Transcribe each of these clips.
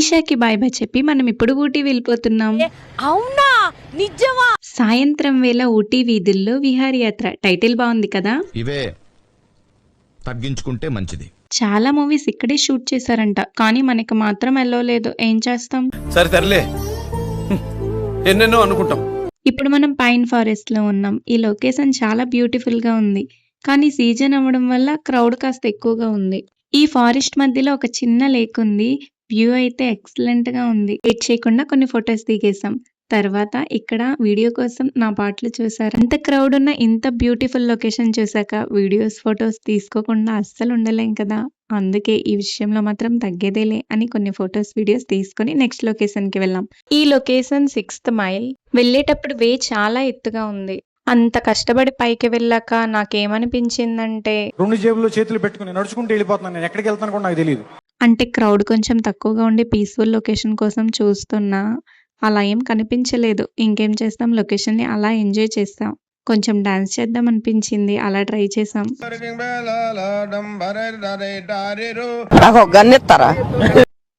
ఈషాకి bye bye చెప్పి మనం ఇప్పుడు ఊటీ వెళ్ళిపోతున్నాం. అవునా నిజమా? సాయంత్రం వేళ ఊటీ వీధుల్లో విహారయాత్ర. టైటిల్ బాగుంది కదా. ఇవే తగ్గించుకుంటే మంచిది. చాలా మూవీస్ ఇక్కడే షూట్ చేశారంట, కానీ మనకి మాత్రం ఎల్లో లేదు. ఏం చేస్తాం. సరే తరలే, ఎన్నెన్నో అనుకుంటాం. ఇప్పుడు మనం పైన్ ఫారెస్ట్ లో ఉన్నాం. ఈ లొకేషన్ చాలా బ్యూటిఫుల్ గా ఉంది, కానీ సీజన్ అవ్వడం వల్ల క్రౌడ్ కాస్త ఎక్కువగా ఉంది. ఈ ఫారెస్ట్ మధ్యలో ఒక చిన్న లేక్ ఉంది. వ్యూ అయితే ఎక్సలెంట్ గా ఉంది. లేట్ చేయకుండా కొన్ని ఫొటోస్ దిగేసాం. తర్వాత ఇక్కడ వీడియో కోసం నా పాటలు చూసారు. ఎంత క్రౌడ్ ఉన్న ఇంత బ్యూటిఫుల్ లొకేషన్ చూసాక వీడియోస్ ఫొటోస్ తీసుకోకుండా అస్సలు ఉండలేం కదా. అందుకే ఈ విషయంలో మాత్రం తగ్గేదేలే అని కొన్ని ఫొటోస్ వీడియోస్ తీసుకొని నెక్స్ట్ లొకేషన్ కి వెళ్ళాం. ఈ లొకేషన్ 6th మైల్. వెళ్ళేటప్పుడు వే చాలా ఎత్తుగా ఉంది. అంత కష్టపడి పైకి వెళ్ళాక నాకేమనిపించిందంటే, 2 జేబుల్లో చేతులు పెట్టుకుని నడుచుకుంటూ వెళ్ళిపోతున్నాను. నేను ఎక్కడికి వెళ్తాను కూడా నాకు తెలియదు. అంటే క్రౌడ్ కొంచెం తక్కువగా ఉండి పీస్ఫుల్ లొకేషన్ కోసం చూస్తున్నా అలా ఏం కనిపించలేదు. ఇంకేం చేస్తాం, లొకేషన్ ని అలా ఎంజాయ్ చేస్తాం. కొంచెం డాన్స్ చేద్దాం అనిపించింది, అలా ట్రై చేసాం.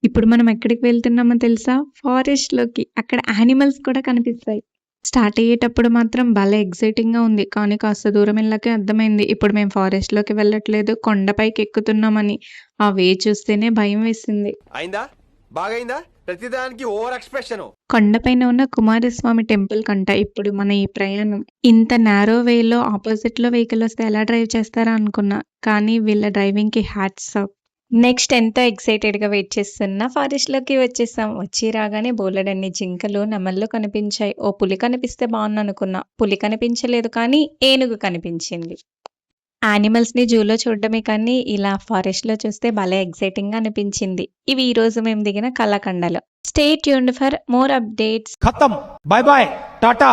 ఇప్పుడు మనం ఎక్కడికి వెళ్తున్నామో తెలుసా? ఫారెస్ట్ లోకి. అక్కడ యానిమల్స్ కూడా కనిపిస్తాయి. స్టార్ట్ అయ్యేటప్పుడు మాత్రం భలే ఎక్సైటింగ్ గా ఉంది, కానీ కాస్త దూరం వెళ్ళాకే అర్థమైంది ఇప్పుడు మేము ఫారెస్ట్ లోకి వెళ్ళట్లేదు, కొండపైకి ఎక్కుతున్నామని. ఆ వే చూస్తేనే భయం వేసింది. అయిందా? బాగైందా? ప్రతిదానికి ఓవర్ ఎక్స్ప్రెషన్. కొండపైన ఉన్న కుమారస్వామి టెంపుల్ కంట ఇప్పుడు మన ఈ ప్రయాణం. ఇంత నారో వేలో ఆపోజిట్ లో వెహికల్ వస్తే ఎలా డ్రైవ్ చేస్తారా అనుకున్నా, కానీ వీళ్ళ డ్రైవింగ్ కి హ్యాట్స్ ఆఫ్. నెక్స్ట్ ఎంతో ఎక్సైటెడ్ గా వెయిట్ చేస్తున్నా ఫారెస్ట్ లోకి వచ్చేసాం. వచ్చి రాగానే బోలెడన్ని జింకలు నెమళ్ళు కనిపించాయి. ఓ పులి కనిపిస్తే బాగుంది అనుకున్నా, పులి కనిపించలేదు, కానీ ఏనుగు కనిపించింది. యానిమల్స్ ని జూలో చూడడమే కానీ ఇలా ఫారెస్ట్ లో చూస్తే భలే ఎక్సైటింగ్ గా అనిపించింది. ఇవి ఈ రోజు మేము దిగిన కళాఖండాలు. Stay tuned for more updates. ఖతం. Bye bye, Tata.